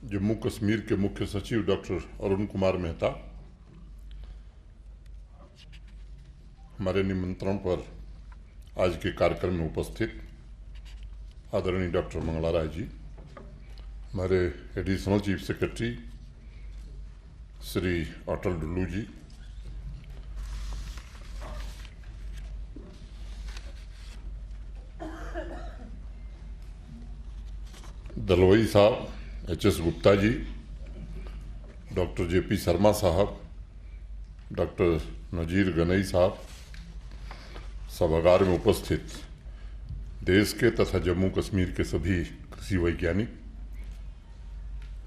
जम्मू कश्मीर के मुख्य सचिव डॉक्टर अरुण कुमार मेहता हमारे निमंत्रण पर आज के कार्यक्रम में उपस्थित आदरणीय डॉक्टर मंगला राय जी, हमारे additional chief secretary Shri Atal Dullu जी, दलवई साहब, HS. Gupta ji, doctor J P. Sharma साहब, डॉक्टर नजीर गनई साहब, सभागार में उपस्थित देश के तथा जम्मू कश्मीर के सभी कृषि वैज्ञानिक,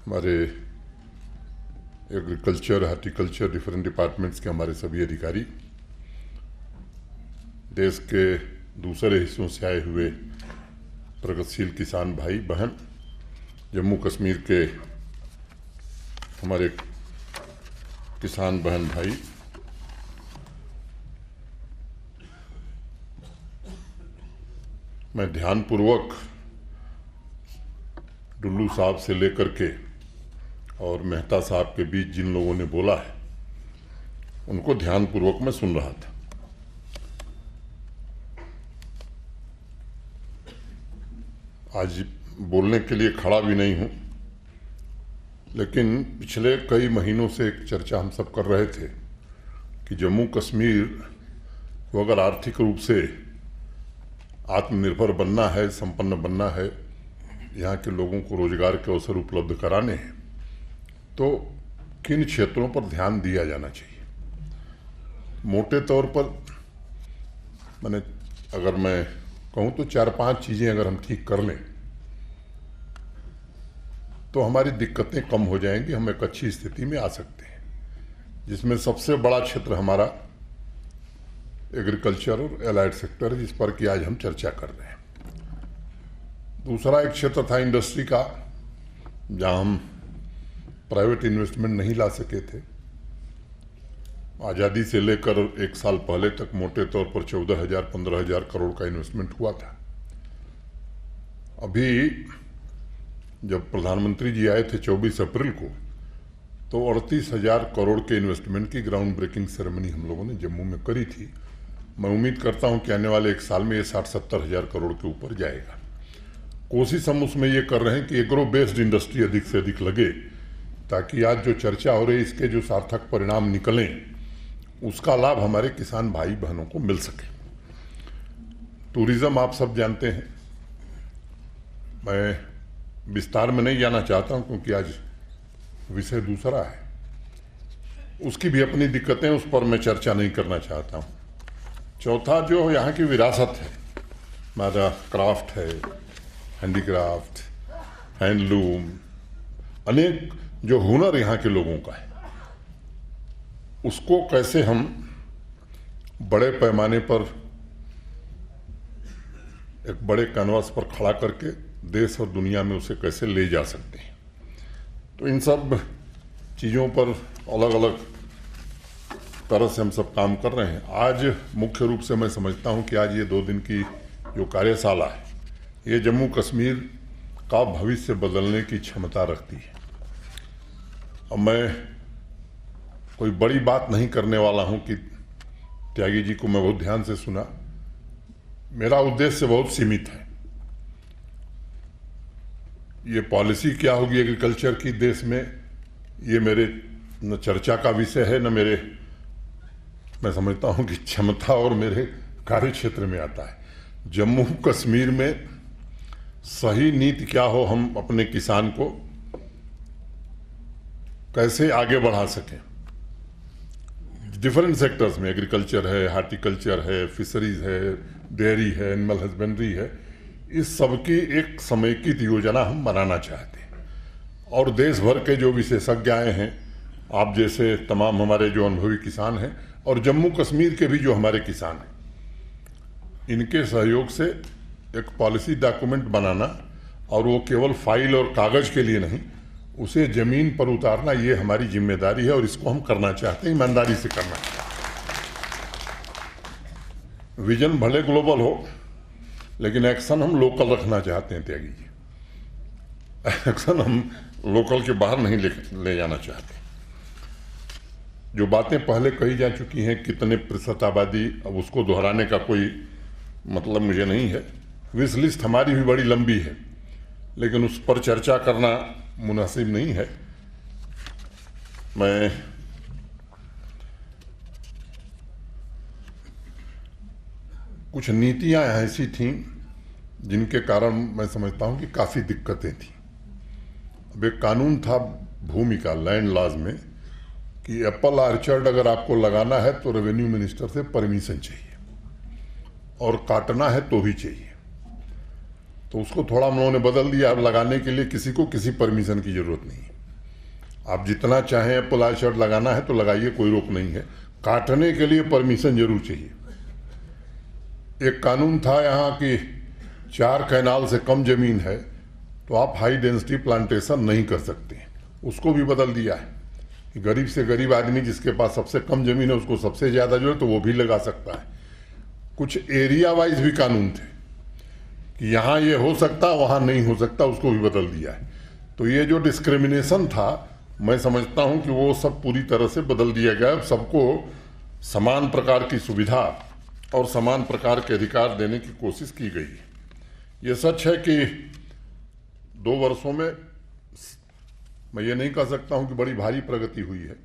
हमारे एग्रीकल्चर, हार्टिकल्चर, डिफरेंट डिपार्टमेंट्स के हमारे सभी अधिकारी, देश के दूसरे हिस्सों से आए हुए प्रगतिशील किसान भाई बहन, जम्मू कश्मीर के हमारे किसान बहन भाई, मैं ध्यानपूर्वक डुल्लू साहब से लेकर के और मेहता साहब के बीच जिन लोगों ने बोला है उनको ध्यानपूर्वक मैं सुन रहा था। आज बोलने के लिए खड़ा भी नहीं हूं, लेकिन पिछले कई महीनों से एक चर्चा हम सब कर रहे थे कि जम्मू कश्मीर को अगर आर्थिक रूप से आत्मनिर्भर बनना है, संपन्न बनना है, यहाँ के लोगों को रोजगार के अवसर उपलब्ध कराने हैं, तो किन क्षेत्रों पर ध्यान दिया जाना चाहिए। मोटे तौर पर मैंने अगर मैं कहूँ तो 4-5 चीज़ें अगर हम ठीक कर लें तो हमारी दिक्कतें कम हो जाएंगी, हम एक अच्छी स्थिति में आ सकते हैं। जिसमें सबसे बड़ा क्षेत्र हमारा एग्रीकल्चर और एलाइड सेक्टर है, जिस पर कि आज हम चर्चा कर रहे हैं। दूसरा एक क्षेत्र था इंडस्ट्री का, जहां हम प्राइवेट इन्वेस्टमेंट नहीं ला सके थे। आज़ादी से लेकर 1 साल पहले तक मोटे तौर पर 14,000-15,000 करोड़ का इन्वेस्टमेंट हुआ था। अभी जब प्रधानमंत्री जी आए थे 24 अप्रैल को, तो 38,000 करोड़ के इन्वेस्टमेंट की ग्राउंड ब्रेकिंग सेरेमनी हम लोगों ने जम्मू में करी थी। मैं उम्मीद करता हूं कि आने वाले 1 साल में ये 60-70 हज़ार करोड़ के ऊपर जाएगा। कोशिश हम उसमें ये कर रहे हैं कि एग्रो बेस्ड इंडस्ट्री अधिक से अधिक लगे, ताकि आज जो चर्चा हो रही है इसके जो सार्थक परिणाम निकलें, उसका लाभ हमारे किसान भाई बहनों को मिल सके। टूरिज्म आप सब जानते हैं, मैं विस्तार में नहीं जाना चाहता हूं क्योंकि आज विषय दूसरा है, उसकी भी अपनी दिक्कतें, उस पर मैं चर्चा नहीं करना चाहता हूं। चौथा जो यहाँ की विरासत है, हमारा क्राफ्ट है, हैंडीक्राफ्ट, हैंडलूम, अनेक जो हुनर यहाँ के लोगों का है, उसको कैसे हम बड़े पैमाने पर एक बड़े कैनवास पर खड़ा करके देश और दुनिया में उसे कैसे ले जा सकते हैं। तो इन सब चीज़ों पर अलग अलग तरह से हम सब काम कर रहे हैं। आज मुख्य रूप से मैं समझता हूं कि आज ये 2 दिन की जो कार्यशाला है, ये जम्मू कश्मीर का भविष्य बदलने की क्षमता रखती है। अब मैं कोई बड़ी बात नहीं करने वाला हूं कि त्यागी जी को मैं बहुत ध्यान से सुना, मेरा उद्देश्य बहुत सीमित है। ये पॉलिसी क्या होगी एग्रीकल्चर की देश में, ये मेरे न चर्चा का विषय है, न मेरे, मैं समझता हूं कि क्षमता और मेरे कार्य क्षेत्र में आता है। जम्मू कश्मीर में सही नीति क्या हो, हम अपने किसान को कैसे आगे बढ़ा सकें। डिफरेंट सेक्टर्स में, एग्रीकल्चर है, हार्टिकल्चर है, फिशरीज है, डेयरी है, एनिमल हस्बेंड्री है, इस सब की एक समेकित योजना हम बनाना चाहते हैं। और देश भर के जो विशेषज्ञ आए हैं, आप जैसे तमाम हमारे जो अनुभवी किसान हैं, और जम्मू कश्मीर के भी जो हमारे किसान हैं, इनके सहयोग से एक पॉलिसी डॉक्यूमेंट बनाना, और वो केवल फाइल और कागज के लिए नहीं, उसे जमीन पर उतारना, ये हमारी जिम्मेदारी है और इसको हम करना चाहते हैं, ईमानदारी से करना चाहते हैं। विजन भले ग्लोबल हो, लेकिन एक्शन हम लोकल रखना चाहते हैं त्यागी जी। एक्शन हम लोकल के बाहर नहीं ले जाना चाहते। जो बातें पहले कही जा चुकी हैं कितने प्रतिशत आबादी, अब उसको दोहराने का कोई मतलब मुझे नहीं है। विश लिस्ट हमारी भी बड़ी लंबी है, लेकिन उस पर चर्चा करना मुनासिब नहीं है। मैं कुछ नीतियां ऐसी थीं जिनके कारण मैं समझता हूं कि काफ़ी दिक्कतें थीं। अब एक कानून था भूमि का, लैंड लॉज में, कि एप्पल ऑर्चर्ड अगर आपको लगाना है तो रेवेन्यू मिनिस्टर से परमिशन चाहिए और काटना है तो भी चाहिए। तो उसको थोड़ा हम लोगों ने बदल दिया। अब लगाने के लिए किसी को किसी परमिशन की जरूरत नहीं है। आप जितना चाहें एप्पल ऑर्चर्ड लगाना है तो लगाइए, कोई रोक नहीं है। काटने के लिए परमिशन जरूर चाहिए। एक कानून था यहाँ कि 4 कैनाल से कम जमीन है तो आप हाई डेंसिटी प्लांटेशन नहीं कर सकते, उसको भी बदल दिया है कि गरीब से गरीब आदमी जिसके पास सबसे कम जमीन है उसको सबसे ज्यादा जो है तो वो भी लगा सकता है। कुछ एरिया वाइज भी कानून थे कि यहाँ ये हो सकता वहाँ नहीं हो सकता, उसको भी बदल दिया है। तो ये जो डिस्क्रिमिनेशन था, मैं समझता हूँ कि वो सब पूरी तरह से बदल दिया गया। अब सबको समान प्रकार की सुविधा और समान प्रकार के अधिकार देने की कोशिश की गई है। ये सच है कि 2 वर्षों में मैं ये नहीं कह सकता हूं कि बड़ी भारी प्रगति हुई है,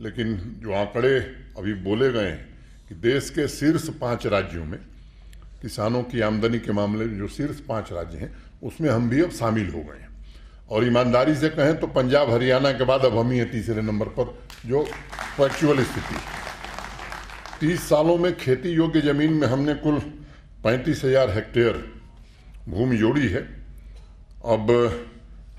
लेकिन जो आंकड़े अभी बोले गए हैं कि देश के शीर्ष 5 राज्यों में किसानों की आमदनी के मामले में जो शीर्ष 5 राज्य हैं उसमें हम भी अब शामिल हो गए हैं। और ईमानदारी से कहें तो पंजाब हरियाणा के बाद अब हम ही हैं तीसरे नंबर पर, जो फैक्चुअल स्थिति। 30 सालों में खेती योग्य जमीन में हमने कुल 35,000 हेक्टेयर भूमि जोड़ी है। अब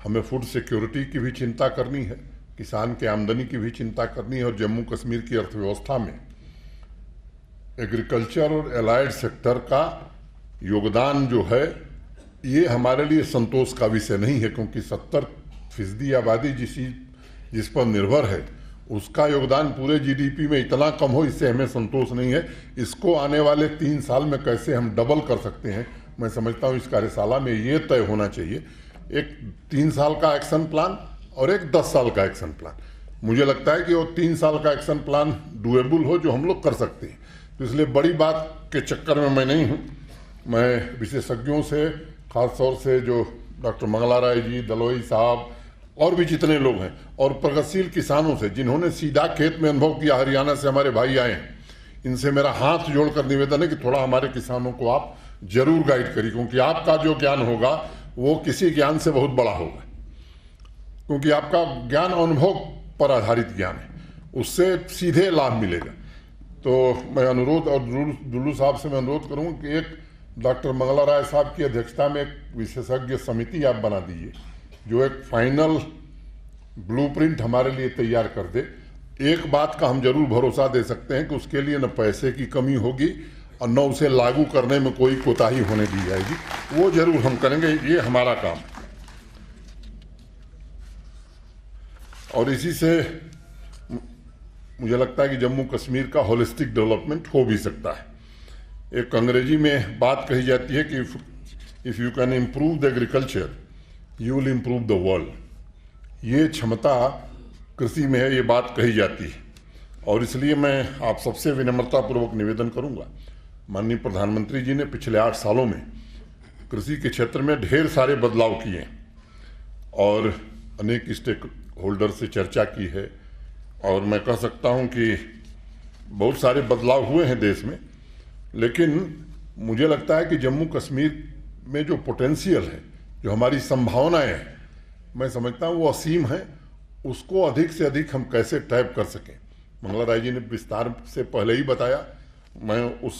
हमें फूड सिक्योरिटी की भी चिंता करनी है, किसान के आमदनी की भी चिंता करनी है, और जम्मू कश्मीर की अर्थव्यवस्था में एग्रीकल्चर और एलाइड सेक्टर का योगदान जो है ये हमारे लिए संतोष का विषय नहीं है, क्योंकि 70% आबादी जिस पर निर्भर है उसका योगदान पूरे जीडीपी में इतना कम हो, इससे हमें संतोष नहीं है। इसको आने वाले 3 साल में कैसे हम डबल कर सकते हैं, मैं समझता हूँ इस कार्यशाला में ये तय होना चाहिए। एक 3 साल का एक्शन प्लान और एक 10 साल का एक्शन प्लान। मुझे लगता है कि वो 3 साल का एक्शन प्लान डुएबल हो, जो हम लोग कर सकते हैं। तो इसलिए बड़ी बात के चक्कर में मैं नहीं हूँ। मैं विशेषज्ञों से, खासतौर से जो डॉक्टर मंगला राय जी, दलोई साहब और भी जितने लोग हैं, और प्रगतिशील किसानों से जिन्होंने सीधा खेत में अनुभव किया, हरियाणा से हमारे भाई आए हैं, इनसे मेरा हाथ जोड़कर निवेदन है कि थोड़ा हमारे किसानों को आप जरूर गाइड करिए, क्योंकि आपका जो ज्ञान होगा वो किसी ज्ञान से बहुत बड़ा होगा, क्योंकि आपका ज्ञान अनुभव पर आधारित ज्ञान है, उससे सीधे लाभ मिलेगा। तो मैं अनुरोध, और दुल्लू साहब से मैं अनुरोध करूँगा कि एक डॉक्टर मंगला राय साहब की अध्यक्षता में एक विशेषज्ञ समिति आप बना दीजिए, जो एक फाइनल ब्लूप्रिंट हमारे लिए तैयार कर दे। एक बात का हम जरूर भरोसा दे सकते हैं कि उसके लिए न पैसे की कमी होगी और न उसे लागू करने में कोई कोताही होने दी जाएगी, वो जरूर हम करेंगे, ये हमारा काम। और इसी से मुझे लगता है कि जम्मू कश्मीर का होलिस्टिक डेवलपमेंट हो भी सकता है। एक अंग्रेजी में बात कही जाती है कि if you can improve the agriculture you will improve the world. ये क्षमता कृषि में है, ये बात कही जाती है। और इसलिए मैं आप सबसे विनम्रतापूर्वक निवेदन करूंगा, माननीय प्रधानमंत्री जी ने पिछले 8 सालों में कृषि के क्षेत्र में ढेर सारे बदलाव किए और अनेक स्टेक होल्डर से चर्चा की है, और मैं कह सकता हूं कि बहुत सारे बदलाव हुए हैं देश में। लेकिन मुझे लगता है कि जम्मू कश्मीर में जो पोटेंशियल है, जो हमारी संभावनाएं हैं, मैं समझता हूं वो असीम है। उसको अधिक से अधिक हम कैसे टैप कर सकें, मंगला राय जी ने विस्तार से पहले ही बताया, मैं उस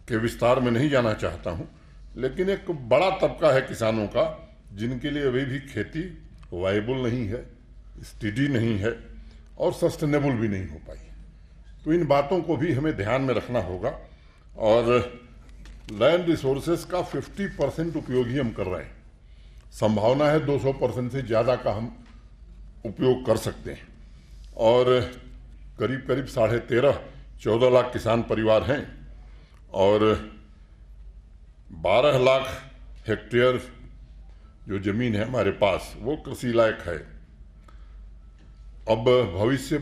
के विस्तार में नहीं जाना चाहता हूं। लेकिन एक बड़ा तबका है किसानों का जिनके लिए अभी भी खेती वायबल नहीं है, स्टेडी नहीं है और सस्टेनेबल भी नहीं हो पाई। तो इन बातों को भी हमें ध्यान में रखना होगा। और लैंड रिसोर्सेस का 50% उपयोग ही हम कर रहे हैं, संभावना है 200% से ज़्यादा का हम उपयोग कर सकते हैं। और करीब करीब 13.5-14 लाख किसान परिवार हैं और 12 लाख हेक्टेयर जो ज़मीन है हमारे पास वो कृषि लायक है। अब भविष्य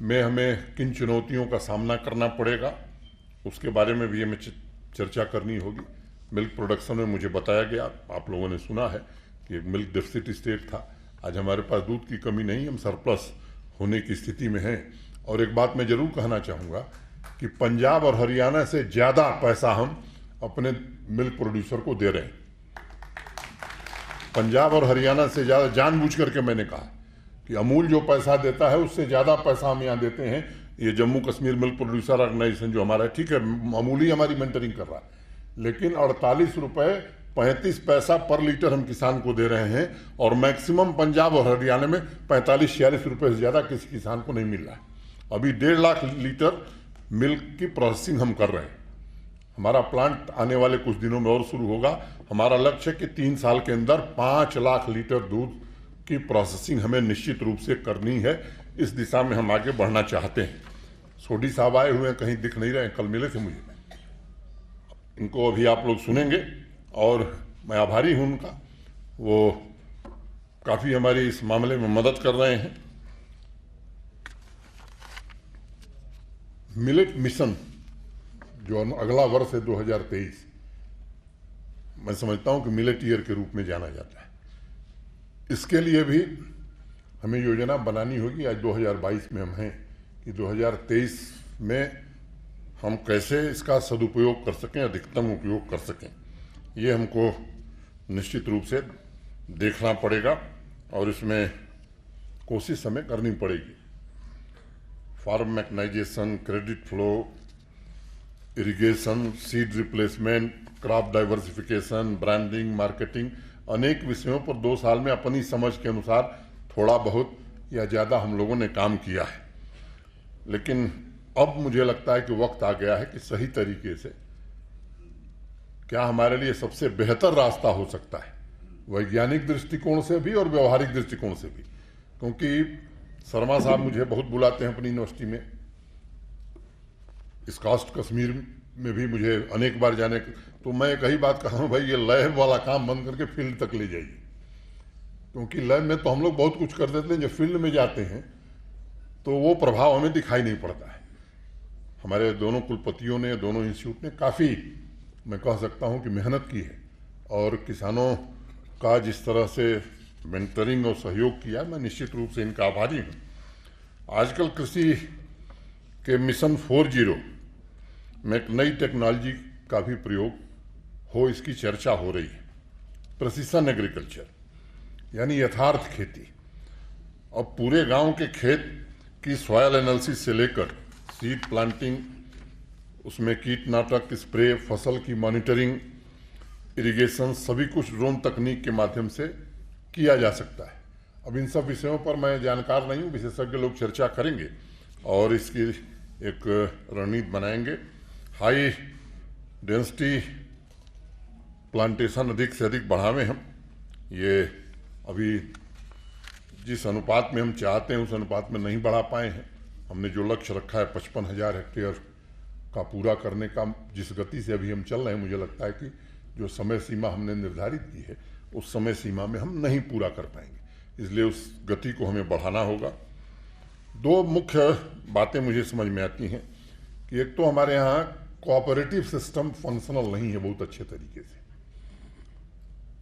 में हमें किन चुनौतियों का सामना करना पड़ेगा उसके बारे में भी हमें चर्चा करनी होगी। मिल्क प्रोडक्शन में मुझे बताया गया, आप लोगों ने सुना है कि मिल्क डेफिसिट स्टेट था। आज हमारे पास दूध की कमी नहीं, हम सरप्लस होने की स्थिति में हैं। और एक बात मैं ज़रूर कहना चाहूँगा कि पंजाब और हरियाणा से ज़्यादा पैसा हम अपने मिल्क प्रोड्यूसर को दे रहे हैं। पंजाब और हरियाणा से ज़्यादा, जानबूझ करके मैंने कहा कि अमूल जो पैसा देता है उससे ज़्यादा पैसा हम यहाँ देते हैं। ये Jammu Kashmir milk producer organisation जो हमारा है, ठीक है, अमूल ही हमारी मेंटरिंग कर रहा है, लेकिन 48 रुपये 35 पैसा पर लीटर हम किसान को दे रहे हैं। और मैक्सिमम पंजाब और हरियाणा में 45-46 रुपये से ज़्यादा किसी किसान को नहीं मिल रहा है। अभी 1.5 लाख लीटर मिल्क की प्रोसेसिंग हम कर रहे हैं। हमारा प्लांट आने वाले कुछ दिनों में और शुरू होगा। हमारा लक्ष्य है कि 3 साल के अंदर 5 लाख लीटर दूध की प्रोसेसिंग हमें निश्चित रूप से करनी है। इस दिशा में हम आगे बढ़ना चाहते हैं। सोडी साहब आए हुए हैं, कहीं दिख नहीं रहे, कल मिले थे मुझे, इनको अभी आप लोग सुनेंगे और मैं आभारी हूं उनका। वो काफ़ी हमारी इस मामले में मदद कर रहे हैं। मिलेट मिशन जो अगला वर्ष है 2023, मैं समझता हूं कि मिलेट ईयर के रूप में जाना जाता है। इसके लिए भी हमें योजना बनानी होगी। आज 2022 में हम हैं कि 2023 में हम कैसे इसका सदुपयोग कर सकें, अधिकतम उपयोग कर सकें, ये हमको निश्चित रूप से देखना पड़ेगा और इसमें कोशिश हमें करनी पड़ेगी। Farm mechanisation, credit flow, irrigation, seed replacement, crop diversification, branding, marketing, अनेक विषयों पर 2 साल में अपनी समझ के अनुसार थोड़ा बहुत या ज़्यादा हम लोगों ने काम किया है। लेकिन अब मुझे लगता है कि वक्त आ गया है कि सही तरीके से क्या हमारे लिए सबसे बेहतर रास्ता हो सकता है, वैज्ञानिक दृष्टिकोण से भी और व्यवहारिक दृष्टिकोण से भी। क्योंकि शर्मा साहब मुझे बहुत बुलाते हैं अपनी यूनिवर्सिटी में, इस कास्ट कश्मीर में भी मुझे अनेक बार जाने, तो मैं एक ही बात कहा हूँ, भाई ये लैब वाला काम बंद करके फील्ड तक ले जाइए। क्योंकि लैब में तो हम लोग बहुत कुछ कर देते हैं, जब फील्ड में जाते हैं तो वो प्रभाव हमें दिखाई नहीं पड़ता है। हमारे दोनों कुलपतियों ने, दोनों इंस्टीट्यूट ने काफ़ी, मैं कह सकता हूँ कि मेहनत की है और किसानों का जिस तरह से मेंटरिंग और सहयोग किया, मैं निश्चित रूप से इनका आभारी हूँ। आजकल कृषि के मिशन 4.0 में एक नई टेक्नोलॉजी का भी प्रयोग हो, इसकी चर्चा हो रही है। प्रिसिशन एग्रीकल्चर यानी यथार्थ खेती। अब पूरे गांव के खेत की सॉयल एनालिसिस से लेकर सीड प्लांटिंग, उसमें कीटनाशक स्प्रे, फसल की मॉनिटरिंग, इरिगेशन, सभी कुछ ड्रोन तकनीक के माध्यम से किया जा सकता है। अब इन सब विषयों पर मैं जानकार नहीं हूँ, विशेषज्ञ लोग चर्चा करेंगे और इसकी एक रणनीति बनाएंगे। हाई डेंसिटी प्लांटेशन अधिक से अधिक बढ़ावें हम। ये अभी जिस अनुपात में हम चाहते हैं उस अनुपात में नहीं बढ़ा पाए हैं। हमने जो लक्ष्य रखा है 55,000 हेक्टेयर का पूरा करने का, जिस गति से अभी हम चल रहे हैं, मुझे लगता है कि जो समय सीमा हमने निर्धारित की है उस समय सीमा में हम नहीं पूरा कर पाएंगे, इसलिए उस गति को हमें बढ़ाना होगा। 2 मुख्य बातें मुझे समझ में आती हैं कि एक तो हमारे यहाँ कोऑपरेटिव सिस्टम फंक्शनल नहीं है बहुत अच्छे तरीके से।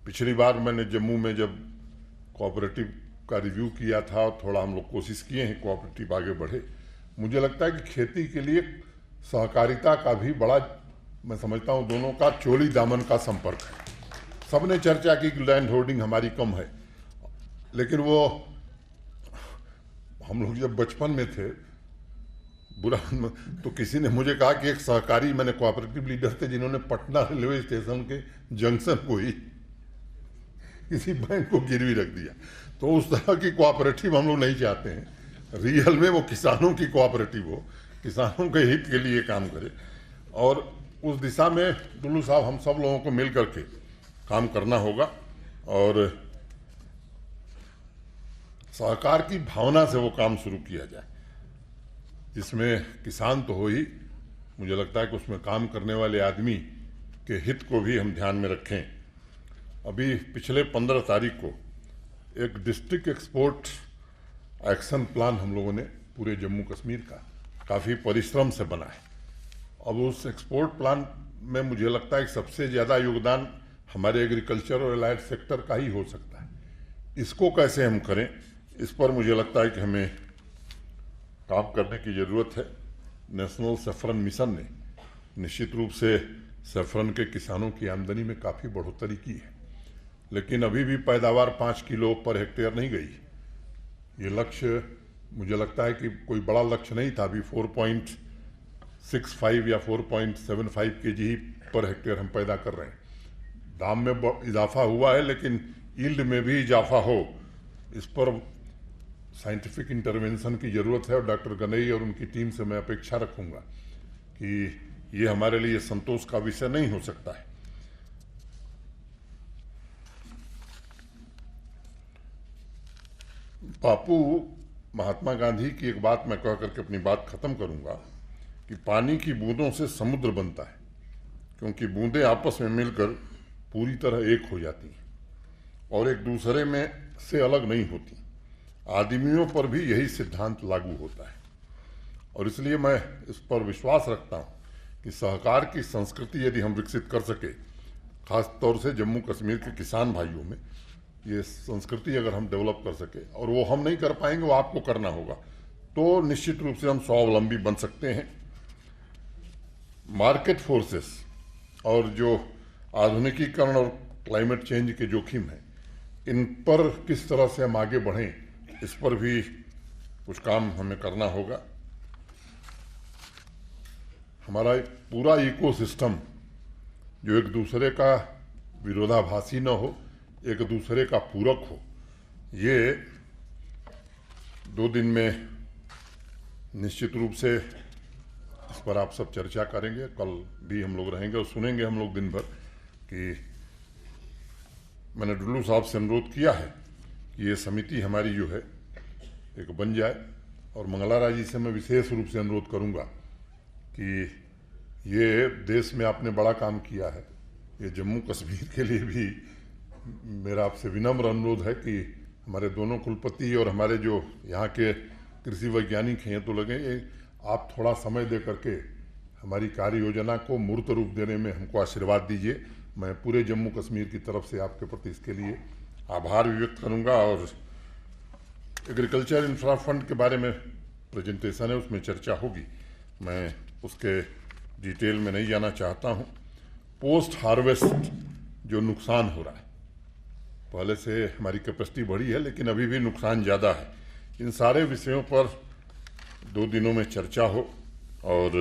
पिछली बार मैंने जम्मू में जब कोऑपरेटिव का रिव्यू किया था और थोड़ा हम लोग कोशिश किए हैं कोऑपरेटिव आगे बढ़े, मुझे लगता है कि खेती के लिए सहकारिता का भी बड़ा, मैं समझता हूँ दोनों का चोली दामन का संपर्क है। सबने चर्चा की कि लैंड होल्डिंग हमारी कम है, लेकिन वो हम लोग जब बचपन में थे बुरा तो किसी ने मुझे कहा कि एक सहकारी, मैंने कोऑपरेटिव लीडर थे जिन्होंने पटना रेलवे स्टेशन के जंक्शन को ही किसी बैंक को गिरवी रख दिया। तो उस तरह की कोऑपरेटिव हम लोग नहीं चाहते हैं। रियल में वो किसानों की कोऑपरेटिव हो, किसानों के हित के लिए काम करे, और उस दिशा में दुल्लू साहब हम सब लोगों को मिल करके काम करना होगा और सहकार की भावना से वो काम शुरू किया जाए, जिसमें किसान तो हो ही, मुझे लगता है कि उसमें काम करने वाले आदमी के हित को भी हम ध्यान में रखें। अभी पिछले 15 तारीख को एक डिस्ट्रिक्ट एक्सपोर्ट एक्शन प्लान हम लोगों ने पूरे जम्मू कश्मीर का काफ़ी परिश्रम से बना है। अब उस एक्सपोर्ट प्लान में मुझे लगता है कि सबसे ज़्यादा योगदान हमारे एग्रीकल्चर और एलाइड सेक्टर का ही हो सकता है। इसको कैसे हम करें, इस पर मुझे लगता है कि हमें काम करने की ज़रूरत है। नेशनल सैफरन मिशन ने निश्चित रूप से सैफरन के किसानों की आमदनी में काफ़ी बढ़ोतरी की है, लेकिन अभी भी पैदावार 5 किलो पर हेक्टेयर नहीं गई। ये लक्ष्य मुझे लगता है कि कोई बड़ा लक्ष्य नहीं था। अभी 4.65 या 4.75 केजी पर हेक्टेयर हम पैदा कर रहे हैं। दाम में इजाफा हुआ है, लेकिन यील्ड में भी इजाफा हो, इस पर साइंटिफिक इंटरवेंशन की ज़रूरत है। और डॉक्टर गनई और उनकी टीम से मैं अपेक्षा रखूँगा कि ये हमारे लिए संतोष का विषय नहीं हो सकता है। बापू महात्मा गांधी की एक बात मैं कह करके अपनी बात खत्म करूंगा कि पानी की बूंदों से समुद्र बनता है, क्योंकि बूंदें आपस में मिलकर पूरी तरह एक हो जाती हैं और एक दूसरे में से अलग नहीं होती। आदमियों पर भी यही सिद्धांत लागू होता है और इसलिए मैं इस पर विश्वास रखता हूं कि सहकार की संस्कृति यदि हम विकसित कर सके, खास तौर से जम्मू कश्मीर के किसान भाइयों में ये संस्कृति अगर हम डेवलप कर सके, और वो हम नहीं कर पाएंगे, वो आपको करना होगा, तो निश्चित रूप से हम स्वावलंबी बन सकते हैं। मार्केट फोर्सेस और जो आधुनिकीकरण और क्लाइमेट चेंज के जोखिम हैं, इन पर किस तरह से हम आगे बढ़ें, इस पर भी कुछ काम हमें करना होगा। हमारा पूरा इकोसिस्टम जो एक दूसरे का विरोधाभासी न हो, एक दूसरे का पूरक हो, ये 2 दिन में निश्चित रूप से इस पर आप सब चर्चा करेंगे। कल भी हम लोग रहेंगे और सुनेंगे हम लोग दिन भर कि मैंने डुल्लू साहब से अनुरोध किया है कि ये समिति हमारी जो है एक बन जाए, और मंगलारा जी से मैं विशेष रूप से अनुरोध करूंगा कि ये देश में आपने बड़ा काम किया है, ये जम्मू कश्मीर के लिए भी मेरा आपसे विनम्र अनुरोध है कि हमारे दोनों कुलपति और हमारे जो यहाँ के कृषि वैज्ञानिक हैं तो लगे, आप थोड़ा समय दे करके हमारी कार्य योजना को मूर्त रूप देने में हमको आशीर्वाद दीजिए। मैं पूरे जम्मू कश्मीर की तरफ से आपके प्रति इसके लिए आभार भी व्यक्त करूँगा। और एग्रीकल्चर इंफ्रा फंड के बारे में प्रेजेंटेशन है, उसमें चर्चा होगी, मैं उसके डिटेल में नहीं जाना चाहता हूँ। पोस्ट हार्वेस्ट जो नुकसान हो रहा है, पहले से हमारी कैपेसिटी बढ़ी है लेकिन अभी भी नुकसान ज़्यादा है, इन सारे विषयों पर 2 दिनों में चर्चा हो और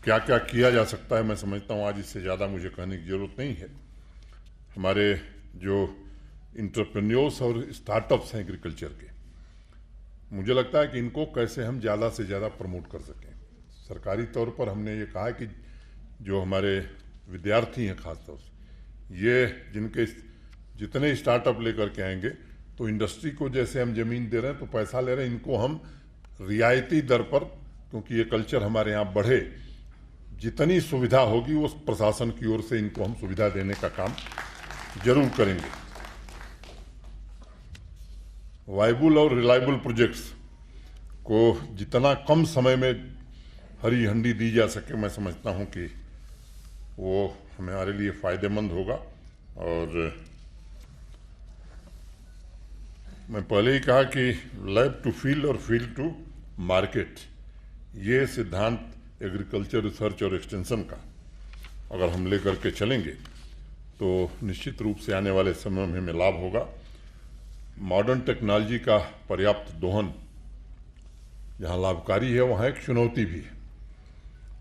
क्या क्या किया जा सकता है। मैं समझता हूँ आज इससे ज़्यादा मुझे कहने की ज़रूरत नहीं है। हमारे जो इंटरप्रेन्योर्स और स्टार्टअप्स हैं एग्रीकल्चर के, मुझे लगता है कि इनको कैसे हम ज़्यादा से ज़्यादा प्रमोट कर सकें। सरकारी तौर पर हमने ये कहा है कि जो हमारे विद्यार्थी हैं खास तौर से, ये जिनके जितने स्टार्टअप लेकर के आएंगे, तो इंडस्ट्री को जैसे हम ज़मीन दे रहे हैं तो पैसा ले रहे हैं, इनको हम रियायती दर पर, क्योंकि ये कल्चर हमारे यहाँ बढ़े, जितनी सुविधा होगी उस प्रशासन की ओर से इनको हम सुविधा देने का काम जरूर करेंगे। वायबल और रिलायबल प्रोजेक्ट्स को जितना कम समय में हरी झंडी दी जा सके, मैं समझता हूं कि वो हमारे लिए फ़ायदेमंद होगा। और मैं पहले ही कहा कि लैब टू फील्ड और फील्ड टू मार्केट, ये सिद्धांत एग्रीकल्चर रिसर्च और एक्सटेंशन का अगर हम लेकर के चलेंगे तो निश्चित रूप से आने वाले समय में हमें लाभ होगा। मॉडर्न टेक्नोलॉजी का पर्याप्त दोहन जहाँ लाभकारी है, वहाँ एक चुनौती भी है।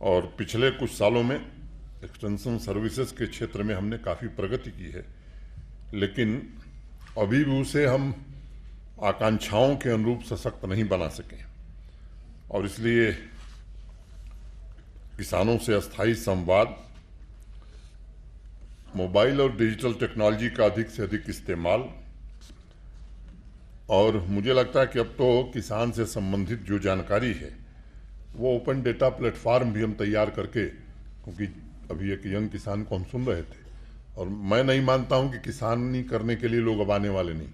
और पिछले कुछ सालों में एक्सटेंशन सर्विसेज के क्षेत्र में हमने काफ़ी प्रगति की है, लेकिन अभी भी उसे हम आकांक्षाओं के अनुरूप सशक्त नहीं बना सके, और इसलिए किसानों से अस्थायी संवाद, मोबाइल और डिजिटल टेक्नोलॉजी का अधिक से अधिक इस्तेमाल, और मुझे लगता है कि अब तो किसान से संबंधित जो जानकारी है वो ओपन डेटा प्लेटफार्म भी हम तैयार करके, क्योंकि अभी एक यंग किसान को हम सुन रहे थे, और मैं नहीं मानता हूं कि किसानी करने के लिए लोग अब आने वाले नहीं,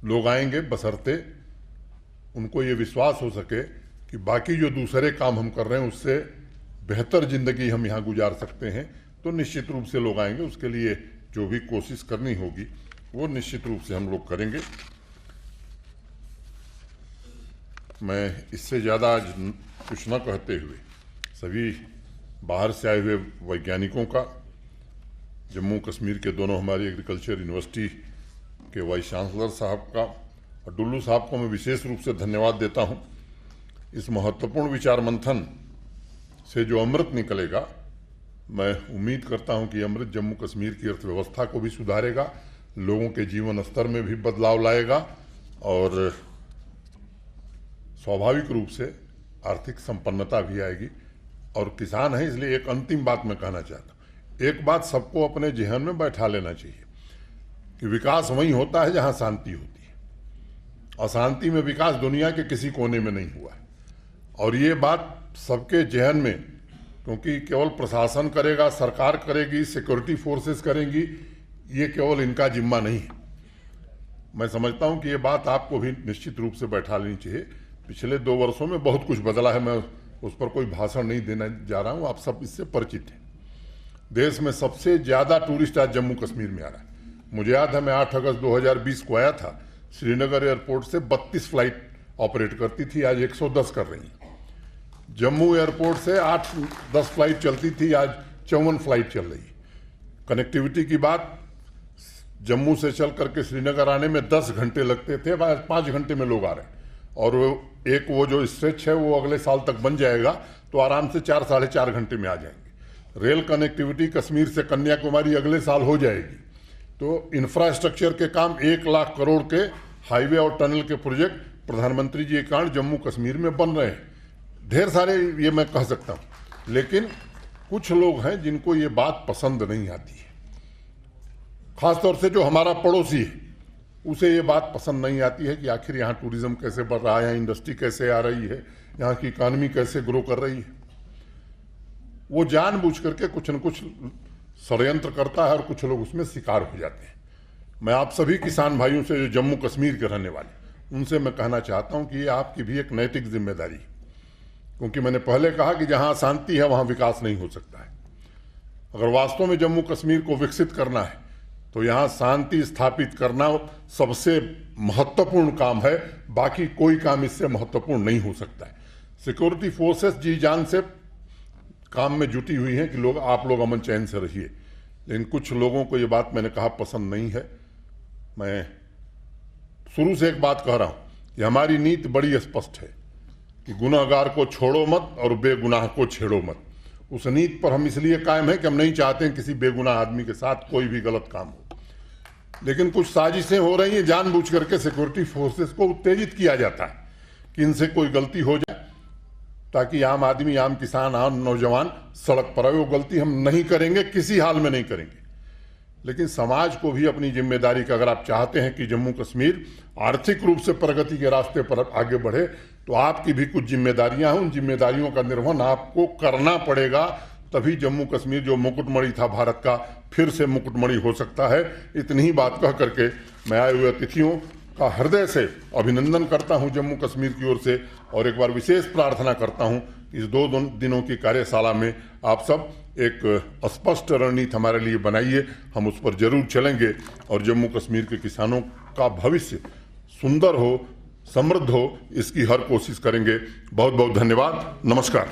लोग आएंगे बशर्ते उनको ये विश्वास हो सके कि बाकी जो दूसरे काम हम कर रहे हैं उससे बेहतर जिंदगी हम यहाँ गुजार सकते हैं, तो निश्चित रूप से लोग आएंगे। उसके लिए जो भी कोशिश करनी होगी वो निश्चित रूप से हम लोग करेंगे। मैं इससे ज़्यादा आज कुछ न कहते हुए सभी बाहर से आए हुए वैज्ञानिकों का, जम्मू कश्मीर के दोनों हमारी एग्रीकल्चर यूनिवर्सिटी के वाइस चांसलर साहब का और डुल्लू साहब को मैं विशेष रूप से धन्यवाद देता हूं। इस महत्वपूर्ण विचार मंथन से जो अमृत निकलेगा, मैं उम्मीद करता हूं कि अमृत जम्मू कश्मीर की अर्थव्यवस्था को भी सुधारेगा, लोगों के जीवन स्तर में भी बदलाव लाएगा और स्वाभाविक रूप से आर्थिक संपन्नता भी आएगी। और किसान है इसलिए एक अंतिम बात मैं कहना चाहता हूँ, एक बात सबको अपने जहन में बैठा लेना चाहिए कि विकास वहीं होता है जहाँ शांति होती है। अशांति में विकास दुनिया के किसी कोने में नहीं हुआ है, और ये बात सबके जहन में, क्योंकि केवल प्रशासन करेगा, सरकार करेगी, सिक्योरिटी फोर्सेस करेंगी, ये केवल इनका जिम्मा नहीं है। मैं समझता हूँ कि ये बात आपको भी निश्चित रूप से बैठा लेनी चाहिए। पिछले 2 वर्षों में बहुत कुछ बदला है, मैं उस पर कोई भाषण नहीं देने जा रहा हूँ, आप सब इससे परिचित हैं। देश में सबसे ज़्यादा टूरिस्ट आज जम्मू कश्मीर में आ रहा है। मुझे याद है मैं 8 अगस्त 2020 को आया था, श्रीनगर एयरपोर्ट से 32 फ्लाइट ऑपरेट करती थी, आज 110 कर रही हैं। जम्मू एयरपोर्ट से 8-10 फ्लाइट चलती थी, आज 54 फ्लाइट चल रही है। कनेक्टिविटी की बात, जम्मू से चल करके श्रीनगर आने में 10 घंटे लगते थे, आज 5 घंटे में लोग आ रहे हैं। और वो जो स्ट्रेच है वो अगले साल तक बन जाएगा, तो आराम से 4-4.5 घंटे में आ जाएंगे। रेल कनेक्टिविटी कश्मीर से कन्याकुमारी अगले साल हो जाएगी। तो इंफ्रास्ट्रक्चर के काम 1 लाख करोड़ के हाईवे और टनल के प्रोजेक्ट प्रधानमंत्री जी के कारण जम्मू कश्मीर में बन रहे हैं। ढेर सारे ये मैं कह सकता हूँ, लेकिन कुछ लोग हैं जिनको ये बात पसंद नहीं आती है, खासतौर से जो हमारा पड़ोसी है उसे ये बात पसंद नहीं आती है कि आखिर यहाँ टूरिज्म कैसे बढ़ रहा है, यहाँ इंडस्ट्री कैसे आ रही है, यहाँ की इकानमी कैसे ग्रो कर रही है। वो जानबूझ करके कुछ न कुछ षड्यंत्र करता है और कुछ लोग उसमें शिकार हो जाते हैं। मैं आप सभी किसान भाइयों से, जो जम्मू कश्मीर के रहने वाले, उनसे मैं कहना चाहता हूँ कि ये आपकी भी एक नैतिक जिम्मेदारी है, क्योंकि मैंने पहले कहा कि जहाँ शांति है वहाँ विकास नहीं हो सकता है। अगर वास्तव में जम्मू कश्मीर को विकसित करना है तो यहाँ शांति स्थापित करना सबसे महत्वपूर्ण काम है, बाकी कोई काम इससे महत्वपूर्ण नहीं हो सकता है। सिक्योरिटी फोर्सेस जी जान से काम में जुटी हुई हैं कि आप लोग अमन चैन से रहिए, लेकिन कुछ लोगों को ये बात मैंने कहा पसंद नहीं है। मैं शुरू से एक बात कह रहा हूँ कि हमारी नीति बड़ी स्पष्ट है कि गुनहगार को छोड़ो मत और बेगुनाह को छेड़ो मत। उस नीति पर हम इसलिए कायम है कि हम नहीं चाहते हैं किसी बेगुनाह आदमी के साथ कोई भी गलत काम हो। लेकिन कुछ साजिशें हो रही हैं, जानबूझ करके सिक्योरिटी फोर्सेस को उत्तेजित किया जाता है कि इनसे कोई गलती हो जाए, ताकि आम आदमी, आम किसान, आम नौजवान सड़क पर आए। वो गलती हम नहीं करेंगे, किसी हाल में नहीं करेंगे। लेकिन समाज को भी अपनी जिम्मेदारी का, अगर आप चाहते हैं कि जम्मू कश्मीर आर्थिक रूप से प्रगति के रास्ते पर आगे बढ़े, तो आपकी भी कुछ जिम्मेदारियां हैं। उन जिम्मेदारियों का निर्वहन आपको करना पड़ेगा, तभी जम्मू कश्मीर जो मुकुटमणि था भारत का, फिर से मुकुटमणि हो सकता है। इतनी ही बात कह करके मैं आए हुए अतिथियों का हृदय से अभिनंदन करता हूं जम्मू कश्मीर की ओर से, और एक बार विशेष प्रार्थना करता हूं इस 2 दिनों की कार्यशाला में आप सब एक स्पष्ट रणनीति हमारे लिए बनाइए, हम उस पर जरूर चलेंगे और जम्मू कश्मीर के किसानों का भविष्य सुंदर हो, समृद्ध हो, इसकी हर कोशिश करेंगे। बहुत बहुत धन्यवाद। नमस्कार।